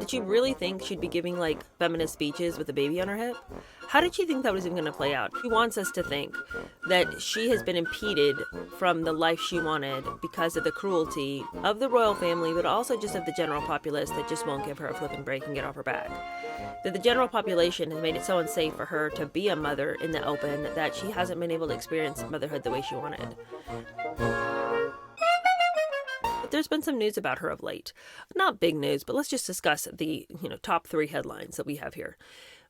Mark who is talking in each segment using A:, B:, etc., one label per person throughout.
A: Did she really think she'd be giving like feminist speeches with a baby on her hip? How did she think that was even going to play out? She wants us to think that she has been impeded from the life she wanted because of the cruelty of the royal family, but also just of the general populace that just won't give her a flipping break and get off her back. That the general population has made it so unsafe for her to be a mother in the open that she hasn't been able to experience motherhood the way she wanted. There's been some news about her of late. Not big news, but let's just discuss the top 3 headlines that we have here.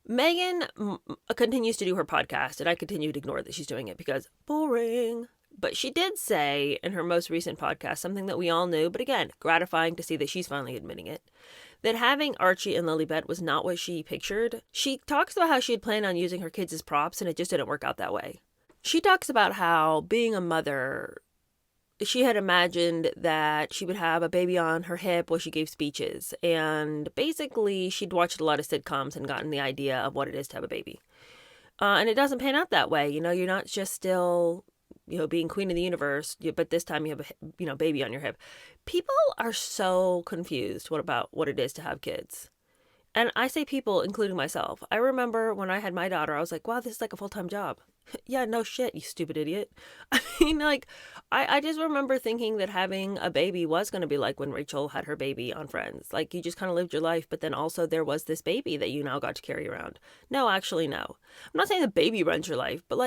A: Meghan continues to do her podcast, and I continue to ignore that she's doing it because boring. But she did say in her most recent podcast something that we all knew, but again, gratifying to see that she's finally admitting it, that having Archie and Lilibet was not what she pictured. She talks about how she had planned on using her kids as props, and it just didn't work out that way. She talks about how being a mother, she had imagined that she would have a baby on her hip while she gave speeches. And basically, she'd watched a lot of sitcoms and gotten the idea of what it is to have a baby. And it doesn't pan out that way. You're not just still, being queen of the universe, but this time you have a, baby on your hip. People are so confused about what it is to have kids. And I say people, including myself. I remember when I had my daughter, I was like, wow, this is like a full-time job. Yeah, no shit, you stupid idiot. I mean, I just remember thinking that having a baby was going to be like when Rachel had her baby on Friends. Like, you just kind of lived your life, but then also there was this baby that you now got to carry around. No, actually, no. I'm not saying the baby runs your life, but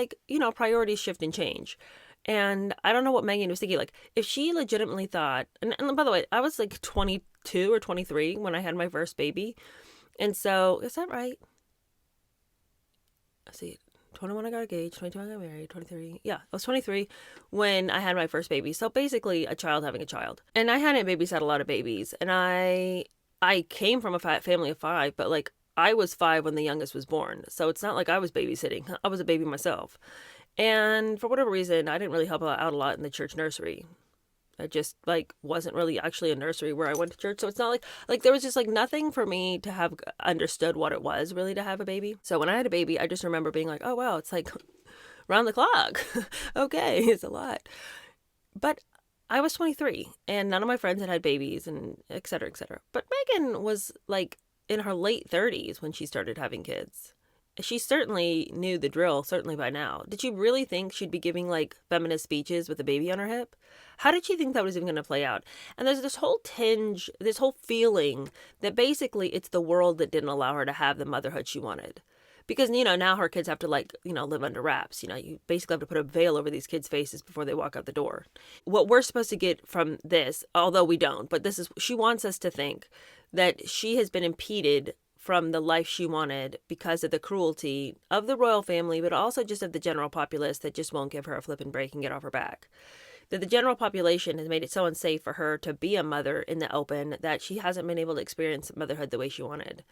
A: priorities shift and change. And I don't know what Meghan was thinking. Like, if she legitimately thought, and by the way, I was like 22 or 23 when I had my first baby. And so, is that right? Let's see. 21 I got engaged, 22 I got married, 23. Yeah, I was 23 when I had my first baby. So basically a child having a child. And I hadn't babysat a lot of babies. And I came from a family of 5, but I was 5 when the youngest was born. So it's not like I was babysitting. I was a baby myself. And for whatever reason, I didn't really help out a lot in the church nursery. I just wasn't really actually a nursery where I went to church. So it's not like there was just nothing for me to have understood what it was really to have a baby. So when I had a baby, I just remember being like, oh, wow, it's like round the clock. Okay, it's a lot. But I was 23 and none of my friends had babies and et cetera, et cetera. But Meghan was in her late 30s when she started having kids. She certainly knew the drill, certainly by now. Did she really think she'd be giving feminist speeches with a baby on her hip? How did she think that was even going to play out? And there's this whole tinge, this whole feeling that basically it's the world that didn't allow her to have the motherhood she wanted. Because, now her kids have to live under wraps. You basically have to put a veil over these kids' faces before they walk out the door. What we're supposed to get from this, although we don't, but she wants us to think that she has been impeded from the life she wanted because of the cruelty of the royal family, but also just of the general populace that just won't give her a flipping break and get off her back. That the general population has made it so unsafe for her to be a mother in the open that she hasn't been able to experience motherhood the way she wanted.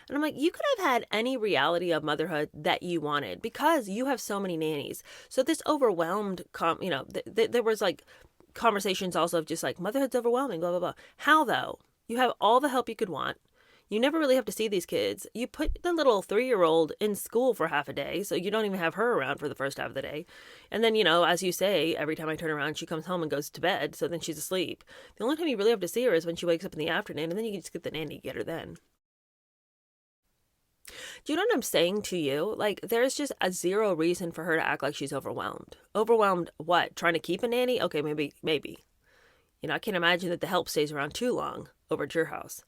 A: And I'm like, you could have had any reality of motherhood that you wanted because you have so many nannies. So this overwhelmed, there was conversations also of just motherhood's overwhelming, blah, blah, blah. How though? You have all the help you could want. You never really have to see these kids. You put the little 3-year-old in school for half a day, so you don't even have her around for the first half of the day. And then, as you say, every time I turn around, she comes home and goes to bed, so then she's asleep. The only time you really have to see her is when she wakes up in the afternoon, and then you can just get the nanny to get her then. Do you know what I'm saying to you? There's just a zero reason for her to act like she's overwhelmed. Overwhelmed what? Trying to keep a nanny? Okay, maybe. I can't imagine that the help stays around too long over at your house.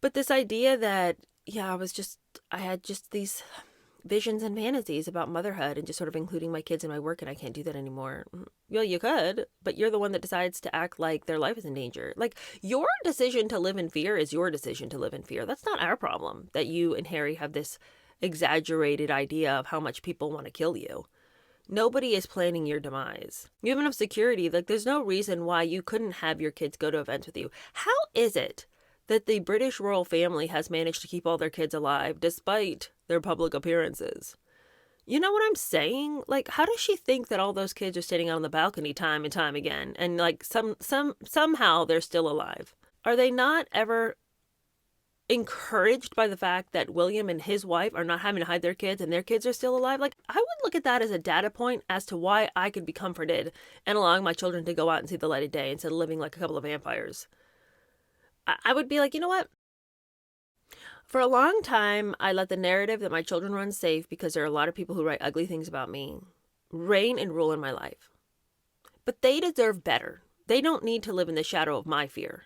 A: But this idea that, I had just these visions and fantasies about motherhood and just sort of including my kids in my work, and I can't do that anymore. Well, you could, but you're the one that decides to act like their life is in danger. Your decision to live in fear is your decision to live in fear. That's not our problem that you and Harry have this exaggerated idea of how much people want to kill you. Nobody is planning your demise. You have enough security. There's no reason why you couldn't have your kids go to events with you. How is it that the British royal family has managed to keep all their kids alive despite their public appearances? You know what I'm saying? How does she think that all those kids are sitting out on the balcony time and time again and somehow they're still alive? Are they not ever encouraged by the fact that William and his wife are not having to hide their kids and their kids are still alive? I would look at that as a data point as to why I could be comforted and allowing my children to go out and see the light of day instead of living like a couple of vampires. I would be like, you know what? For a long time, I let the narrative that my children run safe because there are a lot of people who write ugly things about me reign and rule in my life. But they deserve better. They don't need to live in the shadow of my fear.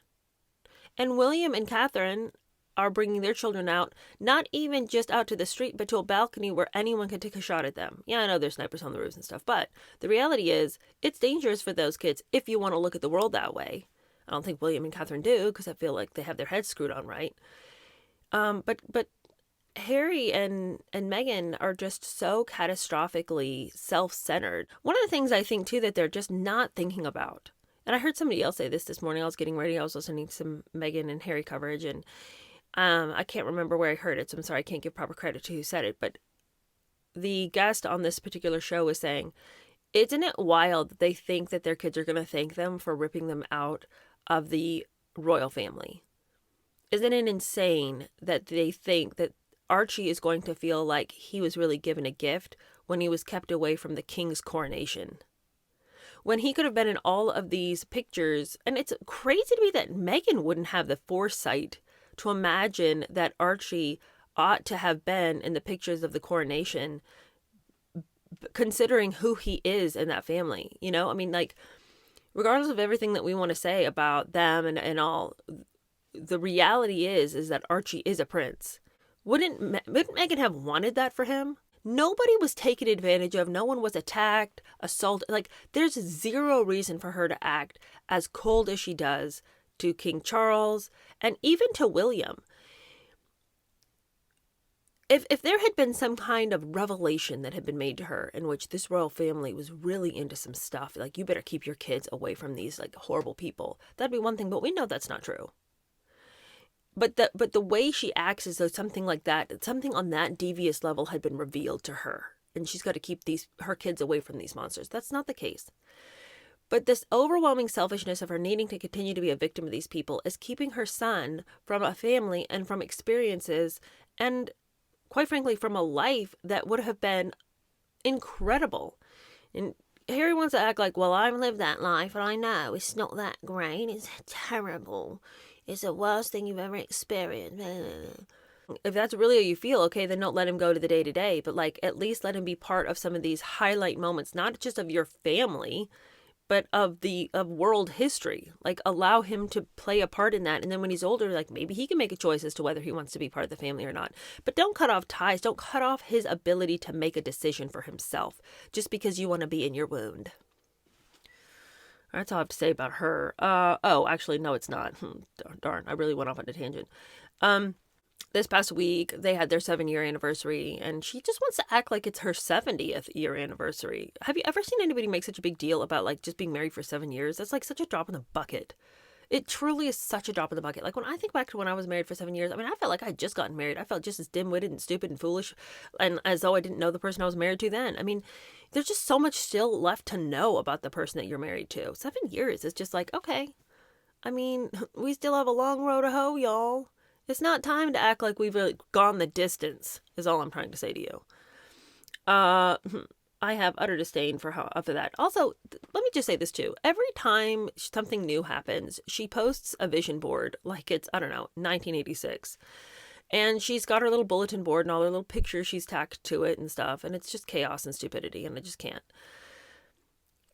A: And William and Catherine are bringing their children out, not even just out to the street, but to a balcony where anyone can take a shot at them. Yeah, I know there's snipers on the roofs and stuff, but the reality is it's dangerous for those kids if you want to look at the world that way. I don't think William and Catherine do, because I feel like they have their heads screwed on right. But Harry and Meghan are just so catastrophically self-centered. One of the things I think too that they're just not thinking about, and I heard somebody else say this morning. I was getting ready. I was listening to some Meghan and Harry coverage, and I can't remember where I heard it, so I'm sorry I can't give proper credit to who said it. But the guest on this particular show was saying, isn't it wild that they think that their kids are going to thank them for ripping them out of the royal family? Isn't it insane that they think that Archie is going to feel like he was really given a gift when he was kept away from the king's coronation? When he could have been in all of these pictures. And it's crazy to me that Meghan wouldn't have the foresight to imagine that Archie ought to have been in the pictures of the coronation, considering who he is in that family. You know, I mean, like, regardless of everything that we want to say about them and all, the reality is that Archie is a prince. Wouldn't Meghan have wanted that for him? Nobody was taken advantage of. No one was attacked, assaulted. Like, there's zero reason for her to act as cold as she does to King Charles and even to William. If there had been some kind of revelation that had been made to her in which this royal family was really into some stuff, like, you better keep your kids away from these, like, horrible people, that'd be one thing, but we know that's not true. But the way she acts is though something like that, something on that devious level had been revealed to her, and she's got to keep her kids away from these monsters. That's not the case. But this overwhelming selfishness of her needing to continue to be a victim of these people is keeping her son from a family and from experiences and, quite frankly, from a life that would have been incredible. And Harry wants to act like, well, I've lived that life and I know it's not that great. It's terrible. It's the worst thing you've ever experienced. If that's really how you feel, okay, then don't let him go to the day-to-day. But, like, at least let him be part of some of these highlight moments, not just of your family, but of world history. Like, allow him to play a part in that. And then when he's older, like, maybe he can make a choice as to whether he wants to be part of the family or not. But don't cut off ties. Don't cut off his ability to make a decision for himself just because you want to be in your wound. That's all I have to say about her. Oh, actually, no, it's not. Darn, I really went off on a tangent. This past week, they had their 7-year anniversary, and she just wants to act like it's her 70th year anniversary. Have you ever seen anybody make such a big deal about, like, just being married for 7 years? That's, like, such a drop in the bucket. It truly is such a drop in the bucket. Like, when I think back to when I was married for 7 years, I mean, I felt like I had just gotten married. I felt just as dim-witted and stupid and foolish, and as though I didn't know the person I was married to then. I mean, there's just so much still left to know about the person that you're married to. 7 years is just like, okay. I mean, we still have a long road to hoe, y'all. It's not time to act like we've really gone the distance, is all I'm trying to say to you. I have utter disdain for that. Also, let me just say this too. Every time something new happens, she posts a vision board like it's, I don't know, 1986. And she's got her little bulletin board and all her little pictures she's tacked to it and stuff. And it's just chaos and stupidity, and I just can't.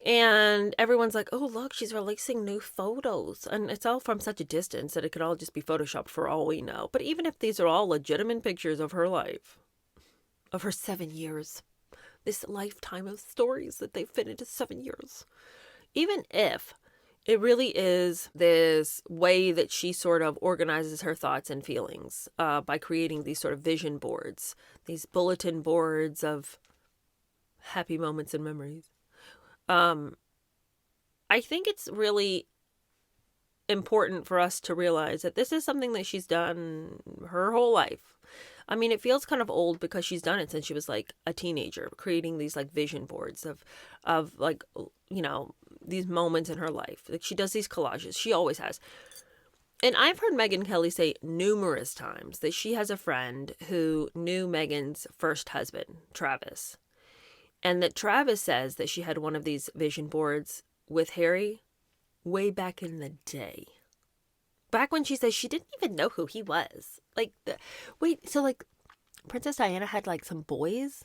A: And everyone's like, oh, look, she's releasing new photos. And it's all from such a distance that it could all just be Photoshopped for all we know. But even if these are all legitimate pictures of her life, of her 7 years, this lifetime of stories that they fit into 7 years, even if it really is this way that she sort of organizes her thoughts and feelings by creating these sort of vision boards, these bulletin boards of happy moments and memories. I think it's really important for us to realize that this is something that she's done her whole life. I mean, it feels kind of old because she's done it since she was like a teenager, creating these like vision boards of like, you know, these moments in her life. Like, she does these collages. She always has. And I've heard Megyn Kelly say numerous times that she has a friend who knew Meghan's first husband, Travis. And that Travis says that she had one of these vision boards with Harry way back in the day. back when she says she didn't even know who he was. Like, wait, so like Princess Diana had like some boys?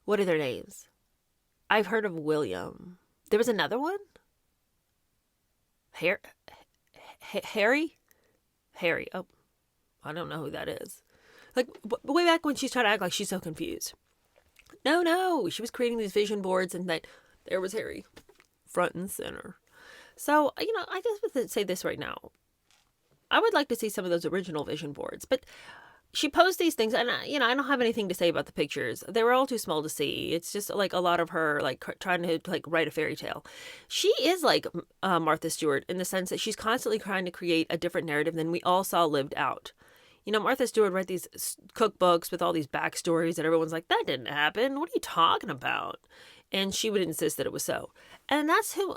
A: What are their names? I've heard of William. There was another one? Harry? Harry. Oh, I don't know who that is. Like, way back when she's trying to act like she's so confused. No. She was creating these vision boards and that there was Harry front and center. So, I just would say this right now. I would like to see some of those original vision boards, but she posts these things and, I don't have anything to say about the pictures. They were all too small to see. It's just like a lot of her like trying to like write a fairy tale. She is like Martha Stewart in the sense that she's constantly trying to create a different narrative than we all saw lived out. Martha Stewart read these cookbooks with all these backstories that everyone's like, that didn't happen. What are you talking about? And she would insist that it was so. And that's who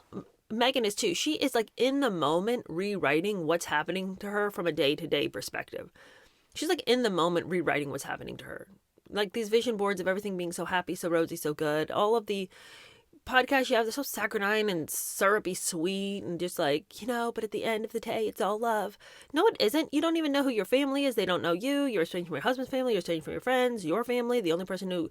A: Meghan is too. She is like in the moment rewriting what's happening to her from a day-to-day perspective. She's like in the moment rewriting what's happening to her. Like these vision boards of everything being so happy, so rosy, so good. All of the podcasts you have, they're so saccharine and syrupy sweet and just like, but at the end of the day, it's all love. No, it isn't. You don't even know who your family is. They don't know you. You're estranged from your husband's family. You're estranged from your friends, your family. The only person who,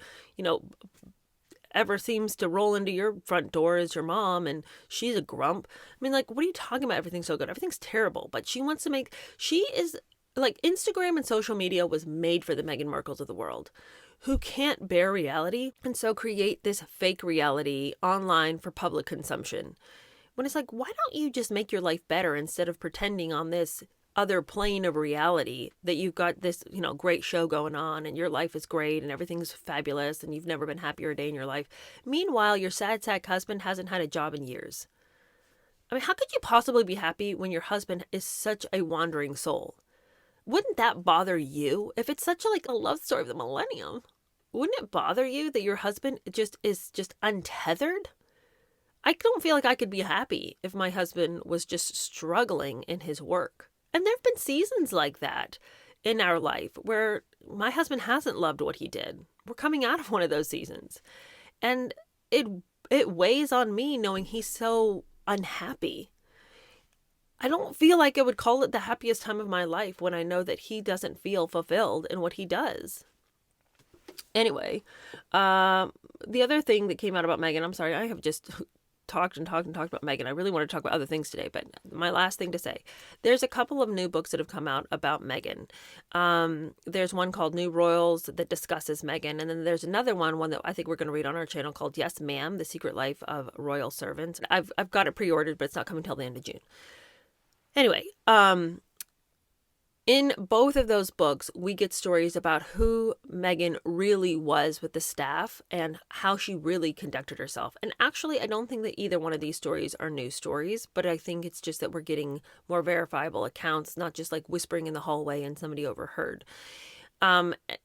A: ever seems to roll into your front door is your mom, and she's a grump. I mean, like, what are you talking about? Everything's so good. Everything's terrible. But she is like, Instagram and social media was made for the Meghan Markles of the world who can't bear reality and so create this fake reality online for public consumption. When it's like, why don't you just make your life better instead of pretending on this other plane of reality that you've got this, great show going on and your life is great and everything's fabulous and you've never been happier a day in your life. Meanwhile, your sad sack husband hasn't had a job in years. I mean, how could you possibly be happy when your husband is such a wandering soul? Wouldn't that bother you? If it's such a love story of the millennium, wouldn't it bother you that your husband is just untethered? I don't feel like I could be happy if my husband was just struggling in his work. And there have been seasons like that in our life where my husband hasn't loved what he did. We're coming out of one of those seasons. And it weighs on me knowing he's so unhappy. I don't feel like I would call it the happiest time of my life when I know that he doesn't feel fulfilled in what he does. Anyway, the other thing that came out about Meghan, I'm sorry, I have just talked about Meghan. I really want to talk about other things today, but my last thing to say, there's a couple of new books that have come out about Meghan. There's one called New Royals that discusses Meghan, and then there's another one that I think we're going to read on our channel called Yes Ma'am, The Secret Life of Royal Servants. I've got it pre-ordered, but it's not coming till the end of June. Anyway, in both of those books, we get stories about who Meghan really was with the staff and how she really conducted herself. And actually, I don't think that either one of these stories are new stories, but I think it's just that we're getting more verifiable accounts, not just like whispering in the hallway and somebody overheard.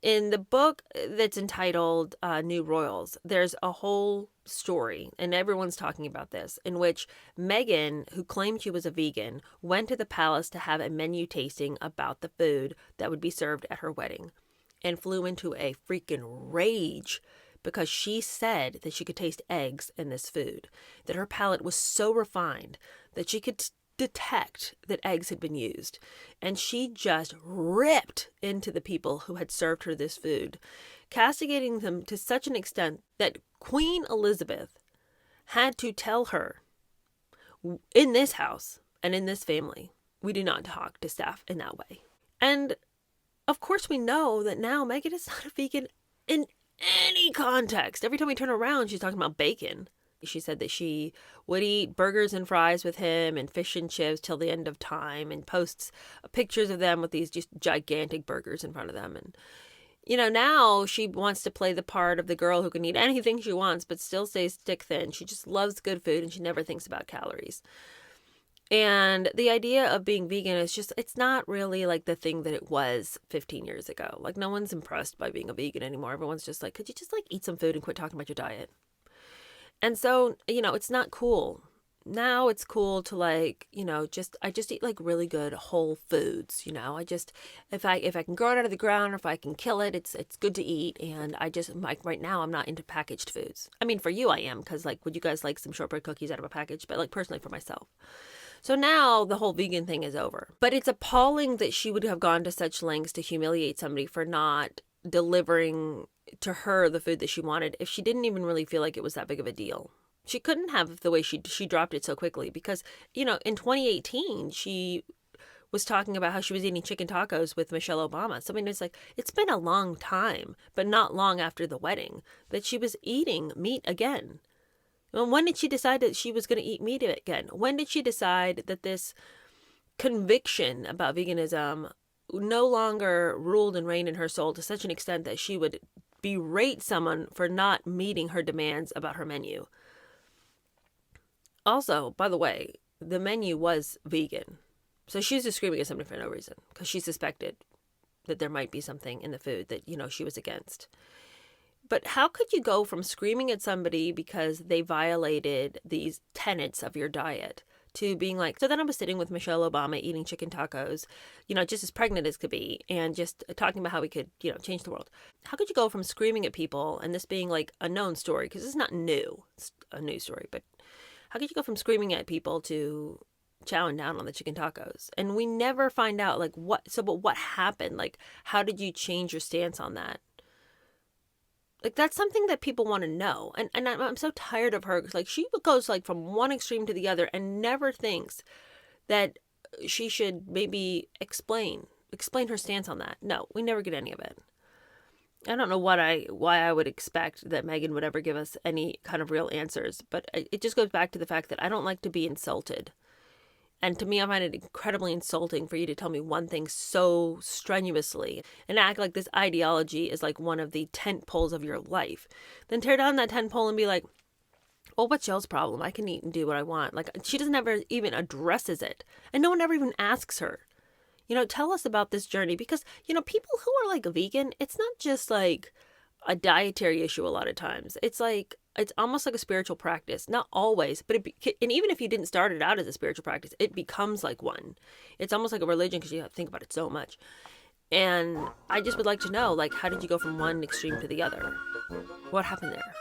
A: In the book that's entitled New Royals, there's a whole story, and everyone's talking about this, in which Meghan, who claimed she was a vegan, went to the palace to have a menu tasting about the food that would be served at her wedding and flew into a freaking rage because she said that she could taste eggs in this food, that her palate was so refined that she could detect that eggs had been used. And she just ripped into the people who had served her this food, castigating them to such an extent that Queen Elizabeth had to tell her, in this house and in this family, we do not talk to staff in that way. And of course we know that now Meghan is not a vegan in any context. Every time we turn around, she's talking about bacon. She said that she would eat burgers and fries with him and fish and chips till the end of time, and posts pictures of them with these just gigantic burgers in front of them. And, now she wants to play the part of the girl who can eat anything she wants but still stays stick thin. She just loves good food and she never thinks about calories. And the idea of being vegan is just, it's not really like the thing that it was 15 years ago. Like, no one's impressed by being a vegan anymore. Everyone's just like, could you just eat some food and quit talking about your diet? And so, it's not cool. Now it's cool to I just eat really good whole foods, if I can grow it out of the ground or if I can kill it, it's good to eat. And I just right now I'm not into packaged foods. I mean, for you I am, because would you guys like some shortbread cookies out of a package? But personally for myself. So now the whole vegan thing is over. But it's appalling that she would have gone to such lengths to humiliate somebody for not delivering to her the food that she wanted if she didn't even really feel like it was that big of a deal. She couldn't have the way she dropped it so quickly because, in 2018, she was talking about how she was eating chicken tacos with Michelle Obama. So, I mean, it's been a long time, but not long after the wedding, that she was eating meat again. Well, when did she decide that she was going to eat meat again? When did she decide that this conviction about veganism no longer ruled and reigned in her soul to such an extent that she would berate someone for not meeting her demands about her menu? Also, by the way, the menu was vegan. So she was just screaming at somebody for no reason because she suspected that there might be something in the food that, she was against. But how could you go from screaming at somebody because they violated these tenets of your diet to being like, so then I was sitting with Michelle Obama eating chicken tacos, just as pregnant as could be, and just talking about how we could, change the world. How could you go from screaming at people and this being like a known story, because it's not new, it's a news story, but how could you go from screaming at people to chowing down on the chicken tacos? And we never find out but what happened? Like, how did you change your stance on that? Like, that's something that people want to know. And I'm so tired of her. Like, she goes like from one extreme to the other and never thinks that she should maybe explain her stance on that. No, we never get any of it. I don't know why I would expect that Meghan would ever give us any kind of real answers, but it just goes back to the fact that I don't like to be insulted. And to me, I find it incredibly insulting for you to tell me one thing so strenuously and act like this ideology is like one of the tent poles of your life. Then tear down that tent pole and be like, well, what's y'all's problem? I can eat and do what I want. Like, she doesn't ever even addresses it. And no one ever even asks her, tell us about this journey. Because, people who are like vegan, it's not just like a dietary issue a lot of times. It's almost like a spiritual practice. Not always, but and even if you didn't start it out as a spiritual practice, it becomes like one. It's almost like a religion because you have to think about it so much. And I just would like to know, like, how did you go from one extreme to the other? What happened there?